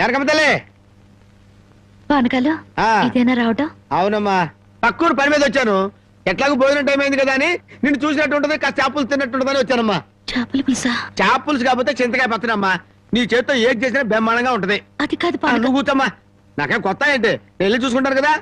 ఎరకమ్మతలే పానకాలు ఇదేనా రావటం? అవునమ్మా, పక్కూరు పని మీద వచ్చాను. ఎట్లాగో భోజనం టైం అయింది కదా అని నిన్ను చూసినట్టు ఉంటది, కాస్త చేపలు తిన్నట్టుంటదని వచ్చానమ్మా. చేపలు పులుసా? చేపలు కాకపోతే చింతకాయ పచ్చడమ్మా. నీ చేత్తో ఏది చేసినా బ్రహ్మాండంగా ఉంటది. అది కాదు నువ్వు కూర్చోమ్మా, నాకేం కొత్త ఏంటి, వెళ్ళి చూసుకుంటాను కదా.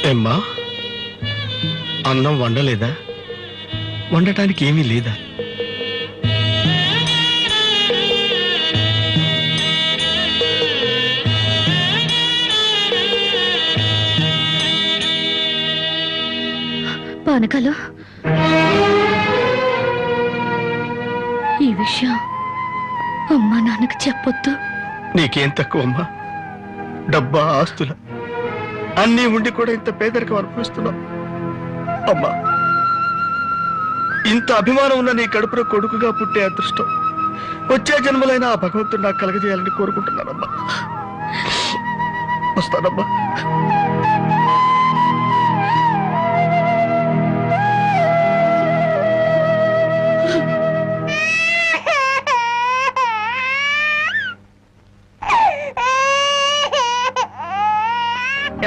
ఏమ్మా, అన్నం వండలేదా? వండటానికి ఏమీ లేదా? పానకాలు, ఈ విషయం అమ్మా నాన్నకు చెప్పొద్దు. నీకేం తక్కువమ్మా? డబ్బా, ఆస్తుల అన్నీ ఉండి కూడా ఇంత పేదరికం అనుభవిస్తున్నావు. అమ్మా, ఇంత అభిమానం ఉన్న నీ కడుపులో కొడుకుగా పుట్టే అదృష్టం వచ్చే జన్మలైనా ఆ భగవంతుడు నాకు కలగజేయాలని కోరుకుంటున్నానమ్మా. వస్తానమ్మా.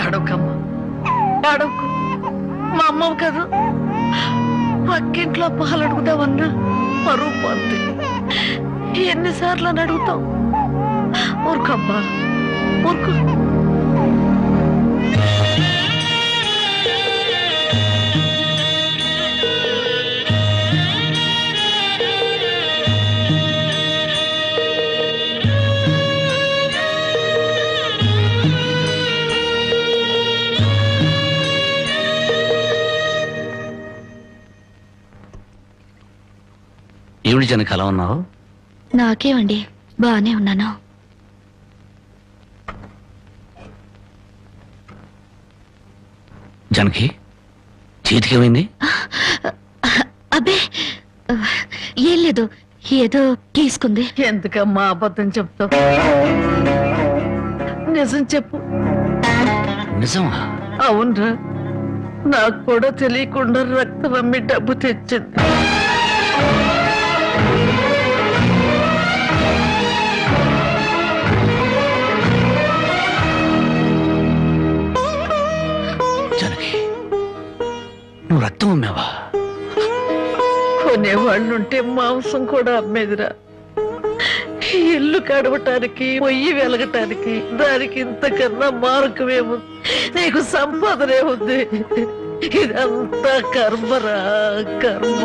ఏడవకమ్మా, ఏడవకు. మా అమ్మవు కదా, పక్కింట్లో పాలు అడుగుదామన్నా పరువు పోద్ది. ఎన్నిసార్లు అని అడుగుతావు? ఊరుకమ్మా, ఊరుకు. ఏమిటి జనకి అలా ఉన్నావు? నాకేమండి, బానే ఉన్నాను. జనకి చేతికేమైంది? అబ్బే ఏం లేదు, ఏదో గీసుకుంది. ఎందుకమ్మా అబద్ధం చెప్తావు? నిజం చెప్పు. నిజమా? అవునరా, నాకు కూడా తెలియకుండా రక్తం అమ్మి డబ్బు తెచ్చింది. నువ్వు రక్తం అమ్మావా? కొనేవాళ్ళుంటే మాంసం కూడా అమ్మేదిరా. ఇల్లు కడవటానికి, పొయ్యి వెలగటానికి దానికి ఇంతకన్నా మార్గమేముంది? నీకు సంపాదనే ఉంది. ఇదంతా కర్మరా, కర్మ.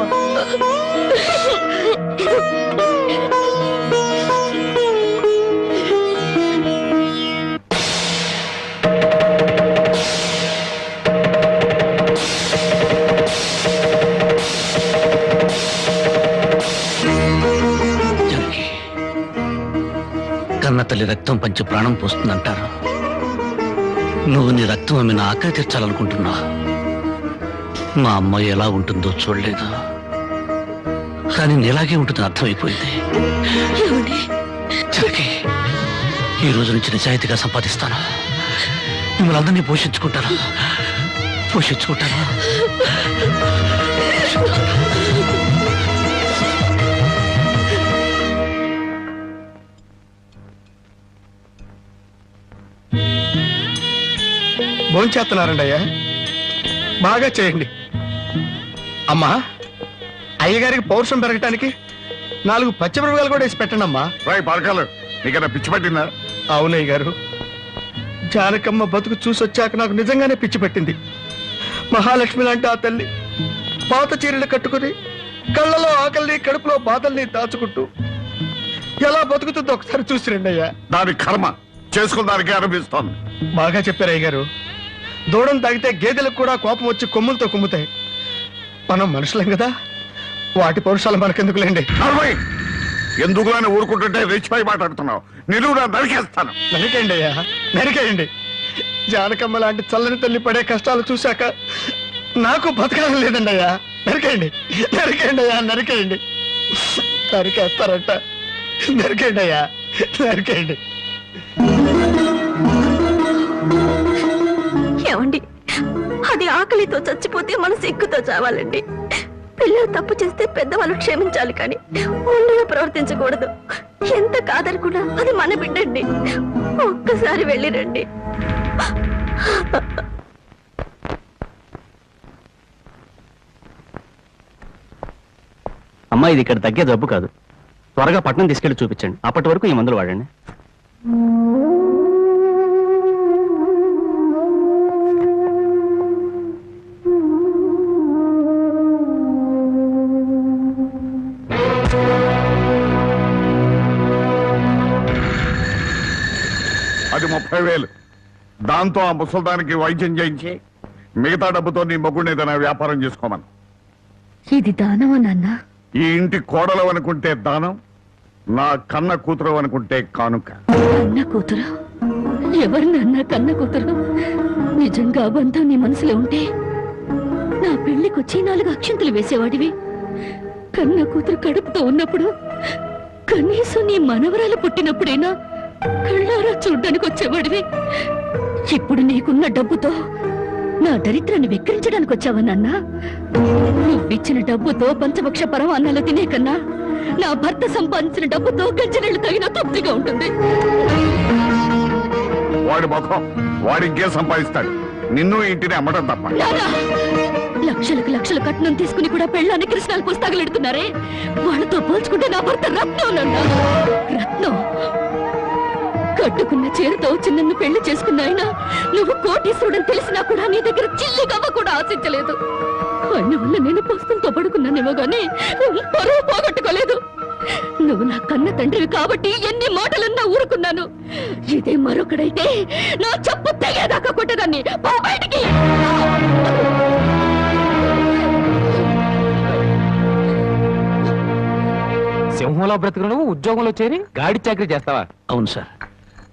కన్న తల్లి రక్తం పంచి ప్రాణం పోస్తుందంటారు. నువ్వు నీ రక్తం అమ్మి నా ఆకలి తీర్చాలనుకుంటున్నా. మా అమ్మాయి ఎలా ఉంటుందో చూడలేదు, కానీ నీలాగే ఉంటుందని అర్థమైపోయింది. జనకి, ఈ రోజు నుంచి నిజాయితీగా సంపాదిస్తాను. మిమ్మల్ని అందరినీ పోషించుకుంటాను. భోంచేస్తున్నారండి అయ్యా, బాగా చేయండి. అమ్మా, అయ్యగారికి పౌరుషం పెరగటానికి 4 పచ్చిమిరపకాయలు కూడా వేసి పెట్టండి అమ్మా. రాయ్ పరకాలు, నీకన్నా పిచ్చి పట్టిందా? అవునయ్య గారు, జానకమ్మ బతుకు చూసొచ్చాక నాకు నిజంగానే పిచ్చి పట్టింది. మహాలక్ష్మి లాంటి ఆ తల్లి పాత చీరలు కట్టుకుని కళ్ళలో ఆకలిని, కడుపులో బాధల్ని దాచుకుంటూ ఎలా బతుకుతుందో ఒకసారి చూసి రండి అయ్యా. దాని కర్మ చేసుకున్న దానికి అనిపిస్తోంది. బాగా చెప్పారు అయ్య గారు. దూడం తాగితే గేదెలకు కూడా కోపం వచ్చి కొమ్ములతో కుమ్ముతాయి. మనం మనుషులం కదా, వాటి పౌరుషాలు మనకెందుకులేండి. ఎందుకు అని ఊరుకుంటుంటే రెచ్చిపోయి మాట్లాడుతున్నావు. నిలువునా నరికేస్తాను. నరికేయండి అయ్యా, నరికేయండి. జానకమ్మ లాంటి చల్లని తల్లి పడే కష్టాలు చూశాక నాకు బతకాలం లేదండి అయ్యా. నరికేయండి, నరికేయండి అయ్యా, నరికేయండి. నరికేస్తారంట. నరికేయండి అయ్యా, నరికేయండి. ఏమండి, అది ఆకలితో చచ్చిపోతే మనసు ఎక్కుతో చావాలండి. పిల్లలు తప్పు చేస్తే పెద్దవాళ్ళు క్షమించాలి కానీ ముందుగా ప్రవర్తించకూడదు. ఎంత కాదనుకున్నా అది మన బిడ్డండి. ఒక్కసారి వెళ్ళిరండి. అమ్మా, ఇది ఇక్కడ తగ్గే జబ్బు కాదు. త్వరగా పట్నం తీసుకెళ్లి చూపించండి. అప్పటి వరకు ఈ మందులు వాడండి. అది 30,000. దాంతో ఆ ముసల్దానికి వైద్యం చేయించి మిగతా డబ్బుతో నీ మొగుడిని ఏదైనా వ్యాపారం చేసుకోమను. ఇది దానమా నాన్న? ఈ ఇంటి కోడలు అనుకుంటే దానం, నా కన్న కూతురు అనుకుంటే కానుక. కన్న కూతురు? ఎవరు నాన్న కన్న కూతురు? నిజంగా బంధం నీ మనసులో ఉంటే నా పెళ్లికొచ్చి 4 అక్షంతలు వేసేవాడివి. కన్న కూతురు కడుపుతో ఉన్నప్పుడు కనీసం నీ మనవరాలు పుట్టినప్పుడైనా కళ్ళారా చూడ్డానికి వచ్చేవాడివి. ఇప్పుడు నీకున్న డబ్బుతో నా దరిద్రాన్ని వెక్కిరించడానికి వచ్చావా నాన్న? నువ్విచ్చిన డబ్బుతో పంచభక్ష పరమాన్నాలు తినే కన్నా నా భర్త సంపాదించిన డబ్బుతో గంజనీళ్లు తగిన తృప్తిగా ఉంటుంది. వాడి ముఖం, వాడి ఇంకే సంపాదిస్తాడు. నిన్ను ఇంటిని అమ్మటం తప్ప. నాన్నా, లక్షలకు లక్షలు కట్నం తీసుకుని కూడా పెళ్ళాన్ని కృష్ణాలు పుస్తకాలెడుతున్నారే, వాళ్ళతో పోల్చుకుంటే నా భర్త రత్నం నాన్న. రత్నం. కట్టుకున్న చీరతో వచ్చి నన్ను పెళ్లి చేసుకున్న ఆయన నువ్వు కోటీశ్వరుడని తెలిసినా కూడా నీ దగ్గర చిల్లి గవ్వ కూడా ఆశించలేదు. ఆయన వల్ల నేను పుస్తకంతో పడుకున్నానేమో గానీ పరువు పోగొట్టుకోలేదు. నువ్వు నా కన్న తండ్రివి కాబట్టి ఎన్ని మాటలన్నా ఊరుకున్నాను. ఇదే మరొకడైతే నా చెప్పు తెగేదాకా కొట్టేదాన్ని. పో బయటికి. సింహంలో బ్రతుకును ఉద్యోగంలో చేరి గాడి చాకరీ చేస్తావా? అవును సార్,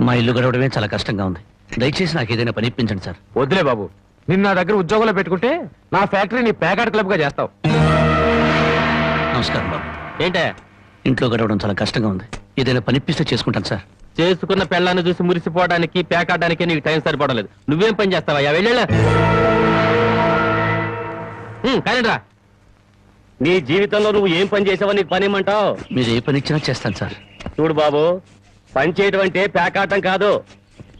మా ఇల్లు గడవడమే చాలా కష్టంగా ఉంది. దయచేసి నాకు ఏదైనా పని ఇప్పించండి సార్. వద్దులే బాబు, నిన్న నా దగ్గర ఉద్యోగంలో పెట్టుకుంటే నా ఫ్యాక్టరీని ప్యాకాట్ క్లబ్ గా చేస్తావు. నమస్కారం బాబు. ఏంటే ఇంట్లో గడవడం చాలా కష్టంగా ఉంది. ఏదైనా పని ఇప్పిస్తే చేసుకుంటాను సార్. చేసుకున్న పెళ్ళాన్ని చూసి మురిసిపోవడానికి ప్యాకాటానికి నీకు టైం సరిపడలేదు. నువ్వేం పని చేస్తావా? వెళ్ళా కానీ రా. నీ జీవితంలో నువ్వు ఏం పని చేసావో నీకు పని ఏమంటావు? మీరు ఏ పని ఇచ్చినా చేస్తాను సార్. చూడు బాబు, పని చేయడం అంటే ప్యాకాటం కాదు.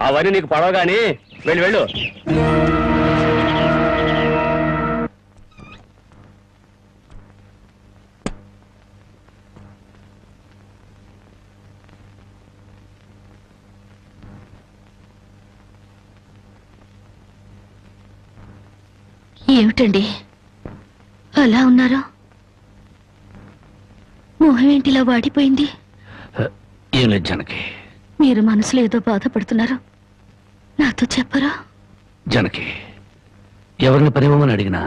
అవన్నీ నీకు పడవగాని వెళ్ళు వెళ్ళు. ఏమిటండి అలా ఉన్నారు? మొహం ఏంటిలా వాడిపోయింది? ఏం లేదు జానకి. మీరు మనసులో ఏదో బాధపడుతున్నారు, నాతో చెప్పరా? జానకి, ఎవరిని పనివ్వమని అడిగినా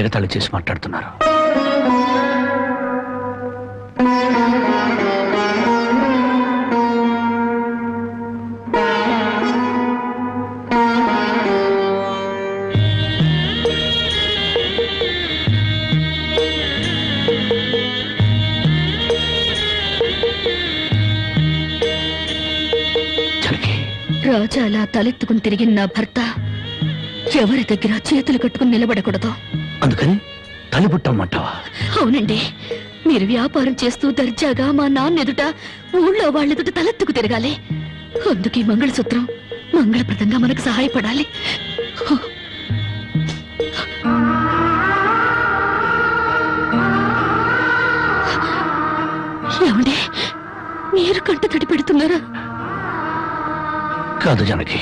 ఎగతాళి చేసి మాట్లాడుతున్నారు. రాజా అలా తలెత్తుకుని తిరిగిన నా భర్త ఎవరి దగ్గర చేతులు కట్టుకుని నిలబడకూడదు. అందుకని తలిపుట్టమ్మంటావా? అవునండి, మీరు వ్యాపారం చేస్తూ దర్జాగా మా నాన్న ఎదుట, ఊళ్ళో వాళ్ళెదుట తలెత్తుకు తిరగాలి. అందుకే మంగళసూత్రం మంగళప్రదంగా మనకు సహాయపడాలి. ఏమండి, మీరు కంట తడి పెడుతున్నారా? కాదు జానకి,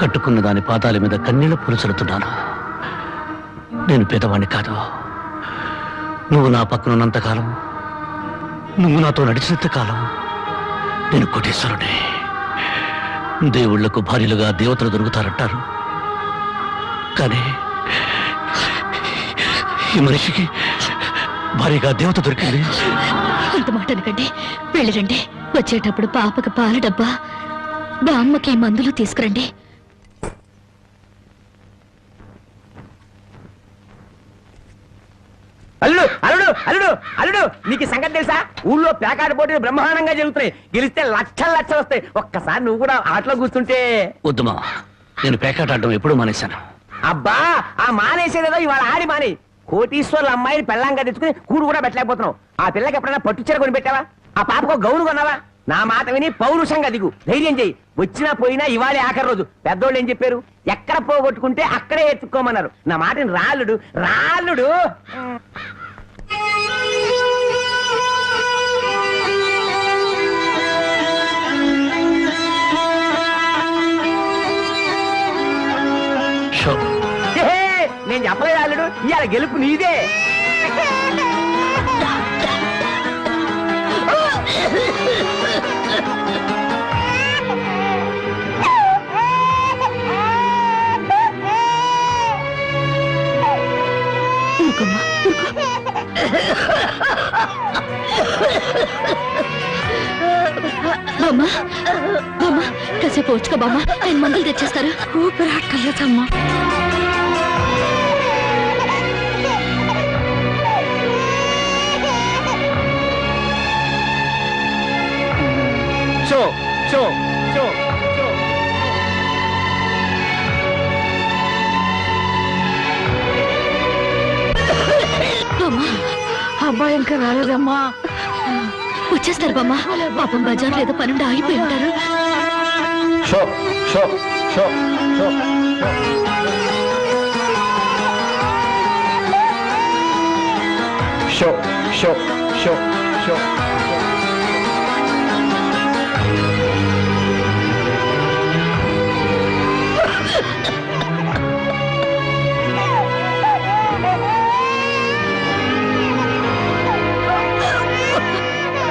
కట్టుకున్న దాని పాదాల మీద కన్నీళ్లు పూల్చలుతున్నాను. నేను పేదవాణ్ణి కాదు. నువ్వు నా పక్కన ఉన్నంతకాలం, నువ్వు నాతో నడిచినంత కాలం నేను కోటేశ్వరుడే. దేవుళ్లకు భార్యలుగా దేవతలు దొరుకుతారంటారు, కానీ ఈ మనిషికి భార్యగా దేవత దొరికింది. అంత మాట అనకండి, వెళ్ళిరండి. వచ్చేటప్పుడు పాపకు పాల డబ్బా, బామ్మకి మందులు తీసుకురండి. అల్లుడు అల్లుడు అల్లుడు అల్లుడు నీకు ఈ సంగతి తెలుసా? ఊళ్ళో పేకాట పోటీలు బ్రహ్మాండంగా జరుగుతున్నాయి. గెలిస్తే లక్షలు లక్షలు వస్తాయి. ఒక్కసారి నువ్వు కూడా ఆటలో కూర్చుంటే. వద్దు మావా, నేను పేకాట ఆడడం ఎప్పుడూ మానేశాను. అబ్బా ఆ మానేసేదేదో ఇవాళ ఆడి మాని. కోటీశ్వర్ల అమ్మాయిని పెళ్ళంగా తెచ్చుకుని కూడు కూడా పెట్టలేకపోతున్నావు. ఆ పిల్లకి ఎప్పుడైనా పట్టుచీర కొని పెట్టావా? ఆ పాపకు గౌను కొన్నావా? నా మాట విని పౌరుషంగా దిగు, ధైర్యం చెయ్యి. వచ్చినా పోయినా ఇవాళే ఆఖరి రోజు. పెద్దోళ్ళు ఏం చెప్పారు? ఎక్కడ పోగొట్టుకుంటే అక్కడే ఎత్తుక్కోమన్నారు. నా మాటని రాళ్ళుడు రాళ్ళుడు. షో నేను చెప్పలేదు అల్లుడు, ఇవాళ గెలుపు నీదే. ఊరుకోమ్మా, ఊరుకో. బామ్మ బామ్మ కాసేపు వచ్చుకో బామ్మ, ఆయన మందులు తెచ్చేస్తారు. ఊపిరాటలేదమ్మా. Show show show show. బామ్మ, అబ్బాయి ఇంకా రాలేదమ్మా. వచ్చేస్తారు బామ్మ. పాపం బజార్లో ఏదో పనుండి ఆగిపోయి ఉంటారు. షో show show show show show show షో.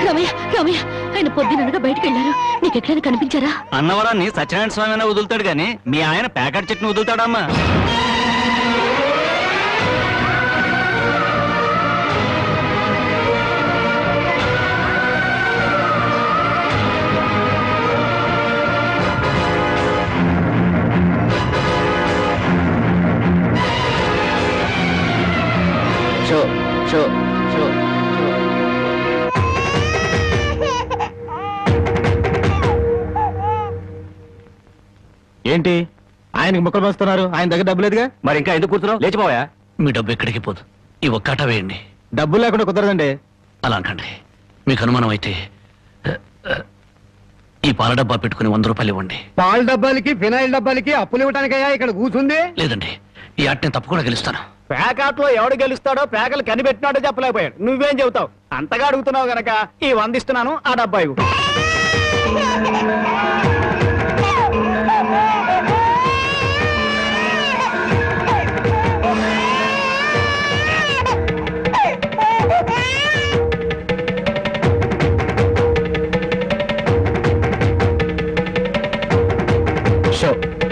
రామయ్య రామయ్య, ఆయన పొద్దుననగా బయటకు వెళ్ళారు. నీకు ఎక్కడైనా కనిపించారా? అన్నవరాన్ని సత్యనారాయణ స్వామి అయినా వదులుతాడు గాని మీ ఆయన ప్యాకెట్ చెట్టును వదులుతాడమ్మా. Show show show. ఏంటి ఆయనకి ముక్కలు పంచుతున్నారు? ఆయన దగ్గర డబ్బు లేదుగా, మరి ఇంకా ఎందుకు కూర్చున్నావు? లేచిపోయా. మీ డబ్బు ఎక్కడికి పోదు. ఈ ఒక్కట వేయండి. డబ్బులు లేకుండా కుదరదండి. అలా అనకండి. మీకు అనుమానం అయితే ఈ పాల డబ్బా పెట్టుకుని 100 రూపాయలు ఇవ్వండి. పాల డబ్బాలకి ఫినాయిల్ డబ్బాలకి అప్పులు ఇవ్వటానికయ్యా ఇక్కడ కూర్చుంది? లేదండి, ఈ ఆట నేను తప్పకుండా గెలుస్తాను. పేకాట్లో ఎవడు గెలుస్తాడో పేకలు కనిపెట్టినాడో చెప్పలేకపోయాడు. నువ్వేం చెబుతావు? అంతగా అడుగుతున్నావు గనక ఈ 100 ఇస్తున్నాను. ఆ డబ్బా ఇవ్వు. Show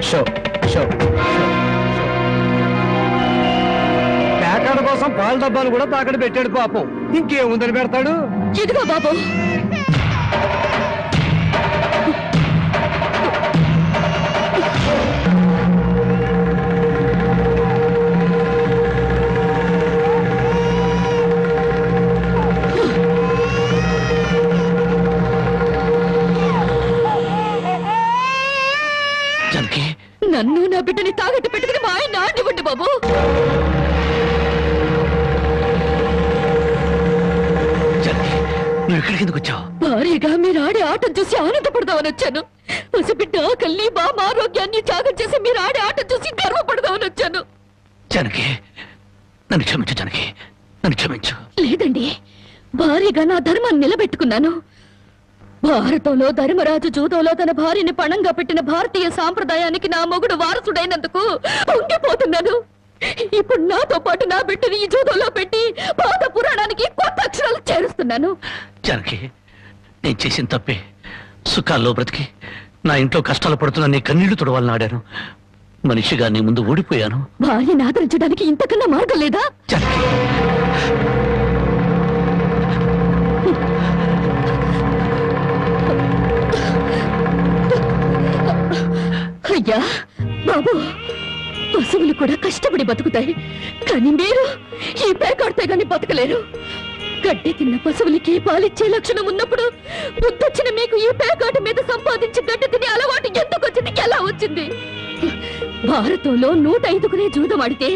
show show. పేకాడ కోసం పాల డబ్బాలు కూడా తాకడ పెట్టాడు పాపం. ఇంకేముందని పెడతాడు? ఇదిగో బాబు. జానకి, నన్ను నా బిడ్డని తాగట్టు పెట్టుకుని మా ఆయన ఆడివ్వండి బాబు. జానకి, నువ్వు ఇక్కడికి ఎందుకు వచ్చావు? భారీగా మీరు ఆడే ఆటం చూసి ఆనందపడదామని వచ్చాను. పసిబిడ్డ ఆకల్ని బామ్మ ఆరోగ్యాన్ని త్యాగం చేసి మీరు ఆడే ఆటం చూసి గర్వపడదామని వచ్చాను. జానకి, నన్ను క్షమించు. జానకి, నన్ను క్షమించు. లేదండి, భారీగా నా ధర్మాన్ని నిలబెట్టుకున్నాను. భారతంలో ధర్మరాజు జూదంలో తన భార్యని పణంగా పెట్టిన భారతీయ సాంప్రదాయానికి నా మొగుడు వారసుడైనందుకు పొంగిపోతున్నాను. ఇప్పుడు నాతో పాటు నా బిడ్డని ఈ జూదంలో పెట్టి పాత పురాణానికి కొత్త అక్షరాలు చేరుస్తున్నాను. జానకి, నేను చేసిన తప్పే. సుఖాల్లో బ్రతికి నా ఇంట్లో కష్టాలు పడుతున్న నీ కన్నీళ్లు తుడవాలని ఆడాను. మనిషిగా నీ ముందు ఓడిపోయాను. భార్యని ఆదరించడానికి ఇంతకన్నా మార్గం లేదా? జానకి, అయ్యా బాబు, పశువులు కూడా కష్టపడి బతుకుతాయి, కానీ మీరు ఈ పేకాడితే గాని బతకలేరు. గడ్డి తిన్న పశువులకి పాలిచ్చే లక్షణం ఉన్నప్పుడు బుద్ధొచ్చిన మీకు ఈ పేకాట మీద సంపాదించి గడ్డి తినే అలవాటు ఎందుకు వచ్చింది, ఎలా వచ్చింది? భారతంలో 105 జూదం ఆడితే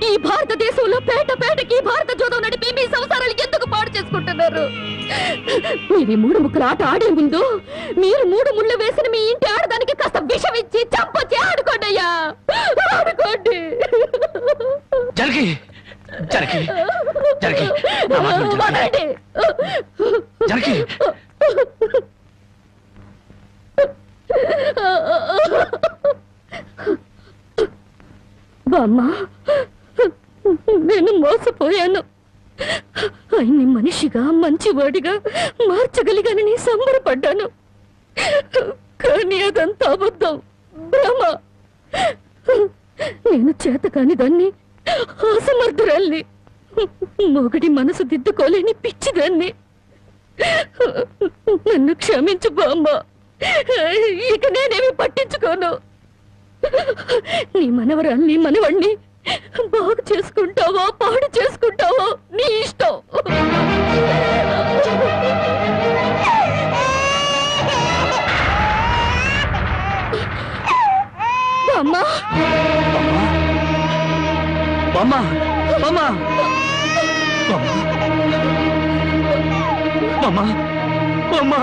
ఈ భారతదేశంలో పేట పేటకి భారత జూదం నడిపి మీ సంసారాలు ఎందుకు పాడు చేసుకుంటున్నారు? మీరు 3 ముక్కల ఆట ఆడే ముందు మీరు 3 ముళ్ళు వేసిన మీ ఇంటి ఆడదానికి కాస్త విషం ఇచ్చి చంపొచ్చి ఆడుకోండి అయ్యా, ఆడుకోండి. జరిగి జరిగి జరిగి నా మాట విను, వదలండి. జరిగి బామ్మ, నేను మోసపోయాను. ఆయన్ని మనిషిగా మంచివాడిగా మార్చగలిగానని సంబరపడ్డాను, కానీ అదంతా అబద్ధం, భ్రమ. నేను చేతకాని దాన్ని, అసమర్థురాల్ని, మొగడి మనసు దిద్దుకోలేని పిచ్చిదాన్ని. నన్ను క్షమించు బామ్మ, ఇక నేనేమి పట్టించుకోను. నీ మనవరాల్ని మనవణ్ణి బాగు చేసుకుంటావో పాడు చేసుకుంటావో నీ ఇష్టం. అమ్మా బామ్మ బామ్మ బామ్మ బామ్మ బామ్మ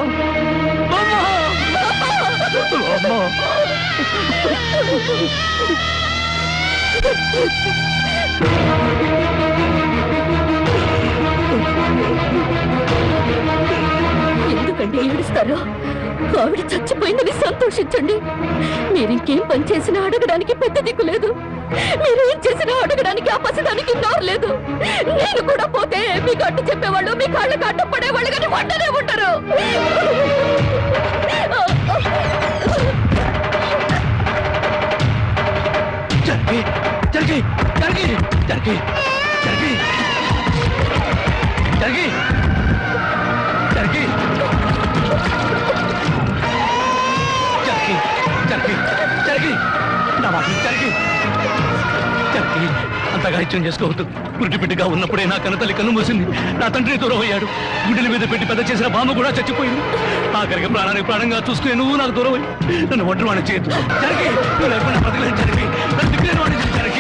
ఎందుకంటే ఏడుస్తారు? ఆవిడ చచ్చిపోయిందని సంతోషించండి. మీరింకేం పని చేసినా అడగడానికి పెద్ద దిక్కు లేదు, మీరేం చేసినా అడగడానికి ఆ పసిదానికి నోరు లేదు. నేను కూడా పోతే మీకు అడ్డు చెప్పేవాళ్ళు, మీ కాళ్ళకి అడ్డు పడేవాళ్ళు, కానీ వంటనే ఉంటారు. జరిగి జరిగి జరిగి జరిగి జరిగి జరిగి జరిగి జరిగి జరిగి జరిగి నా మాట జరిగి జరిగి అంతగా ఇచ్చం చేసుకోవద్దు. పురిటి బిడ్డగా ఉన్నప్పుడే నా కన్నతల్లి కన్ను మూసింది, నా తండ్రి దూరం అయ్యాడు, గుడ్డల మీద పెట్టి పెద్ద చేసిన బామ్మ కూడా చచ్చిపోయింది. ఆఖరికి ప్రాణానికి ప్రాణంగా చూసుకునే నువ్వు నాకు దూరం అయ్యి నన్ను ఒంటరి వాడిని చేయొద్దు. జరిగి నువ్వు లేకుండా బతకలేదు. జరిగి నన్ను దిక్కులేని వాడిని జరిగి